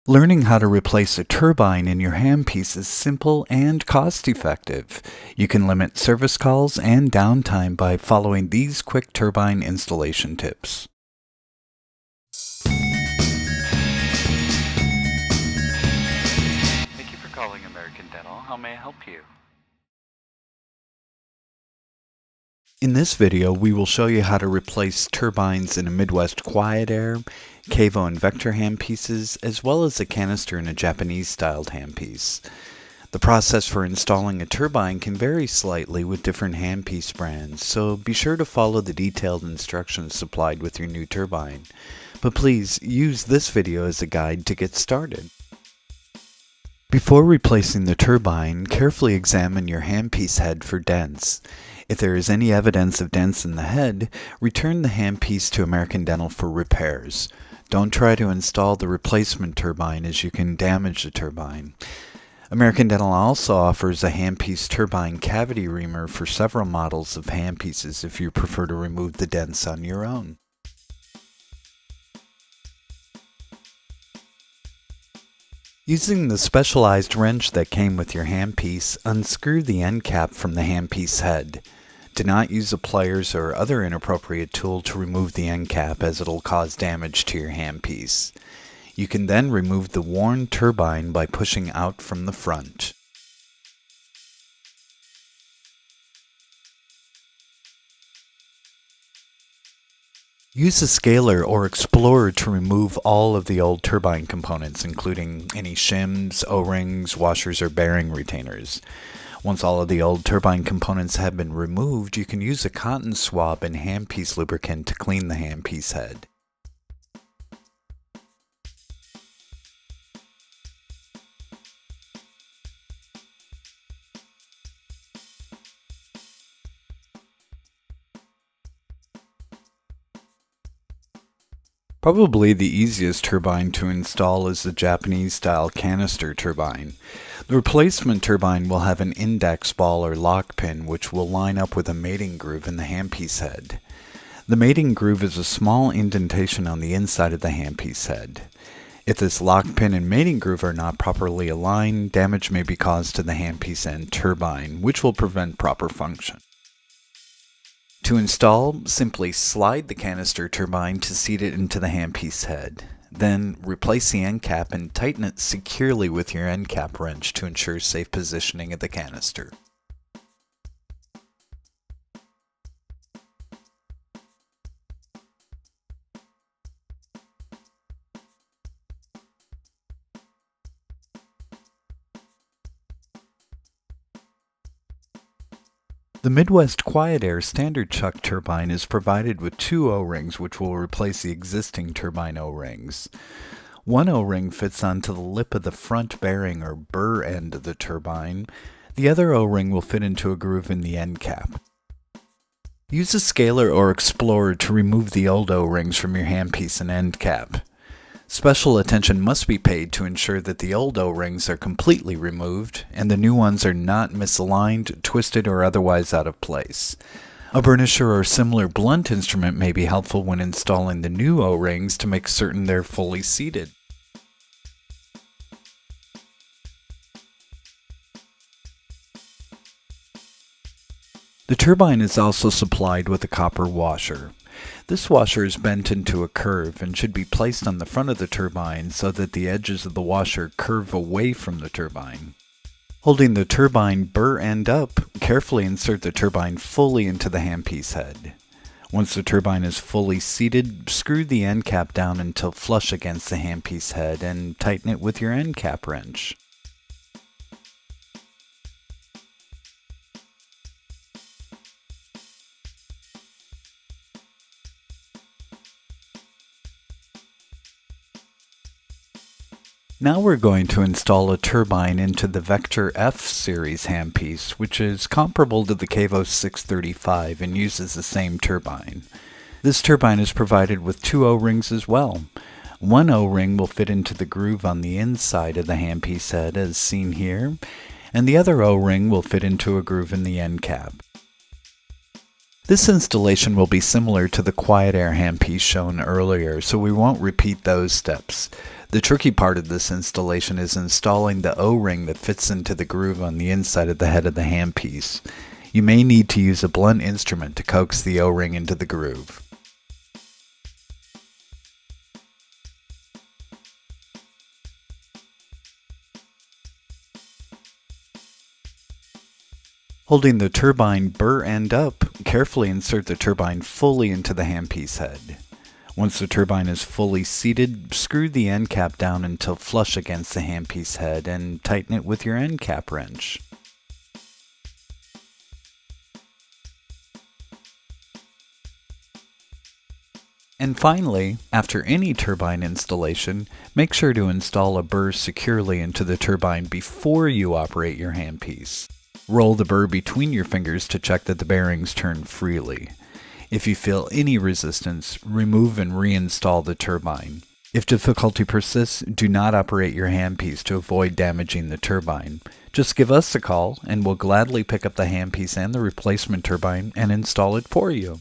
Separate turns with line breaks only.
Learning how to replace a turbine in your handpiece is simple and cost-effective. You can limit service calls and downtime by following these quick turbine installation tips. Thank you for calling American Dental. How may I help you? In this video, we will show you how to replace turbines in a Midwest Quiet Air, Cavo and Vector handpieces, as well as a canister in a Japanese-styled handpiece. The process for installing a turbine can vary slightly with different handpiece brands, so be sure to follow the detailed instructions supplied with your new turbine. But please use this video as a guide to get started. Before replacing the turbine, carefully examine your handpiece head for dents. If there is any evidence of dents in the head, return the handpiece to American Dental for repairs. Don't try to install the replacement turbine as you can damage the turbine. American Dental also offers a Handpiece Turbine cavity reamer for several models of handpieces if you prefer to remove the dents on your own. Using the specialized wrench that came with your handpiece, unscrew the end cap from the handpiece head. Do not use a pliers or other inappropriate tool to remove the end cap, as it'll cause damage to your handpiece. You can then remove the worn turbine by pushing out from the front. Use a scaler or explorer to remove all of the old turbine components, including any shims, O-rings, washers, or bearing retainers. Once all of the old turbine components have been removed, you can use a cotton swab and handpiece lubricant to clean the handpiece head. Probably the easiest turbine to install is the Japanese-style canister turbine. The replacement turbine will have an index ball or lock pin which will line up with a mating groove in the handpiece head. The mating groove is a small indentation on the inside of the handpiece head. If this lock pin and mating groove are not properly aligned, damage may be caused to the handpiece end turbine, which will prevent proper function. To install, simply slide the canister turbine to seat it into the handpiece head. Then replace the end cap and tighten it securely with your end cap wrench to ensure safe positioning of the canister. The Midwest Quiet Air standard chuck turbine is provided with 2 O-rings which will replace the existing turbine O-rings. One O-ring fits onto the lip of the front bearing or burr end of the turbine. The other O-ring will fit into a groove in the end cap. Use a scaler or explorer to remove the old O-rings from your handpiece and end cap. Special attention must be paid to ensure that the old O-rings are completely removed and the new ones are not misaligned, twisted, or otherwise out of place. A burnisher or similar blunt instrument may be helpful when installing the new O-rings to make certain they're fully seated. The turbine is also supplied with a copper washer. This washer is bent into a curve and should be placed on the front of the turbine so that the edges of the washer curve away from the turbine. Holding the turbine burr end up, carefully insert the turbine fully into the handpiece head. Once the turbine is fully seated, screw the end cap down until flush against the handpiece head and tighten it with your end cap wrench. Now we're going to install a turbine into the Vector F series handpiece, which is comparable to the Cavo 635 and uses the same turbine. This turbine is provided with 2 O-rings as well. One O-ring will fit into the groove on the inside of the handpiece head as seen here, and the other O-ring will fit into a groove in the end cap. This installation will be similar to the quiet air handpiece shown earlier, so we won't repeat those steps. The tricky part of this installation is installing the O-ring that fits into the groove on the inside of the head of the handpiece. You may need to use a blunt instrument to coax the O-ring into the groove. Holding the turbine burr end up, carefully insert the turbine fully into the handpiece head. Once the turbine is fully seated, screw the end cap down until flush against the handpiece head and tighten it with your end cap wrench. And finally, after any turbine installation, make sure to install a burr securely into the turbine before you operate your handpiece. Roll the burr between your fingers to check that the bearings turn freely. If you feel any resistance, remove and reinstall the turbine. If difficulty persists, do not operate your handpiece to avoid damaging the turbine. Just give us a call and we'll gladly pick up the handpiece and the replacement turbine and install it for you.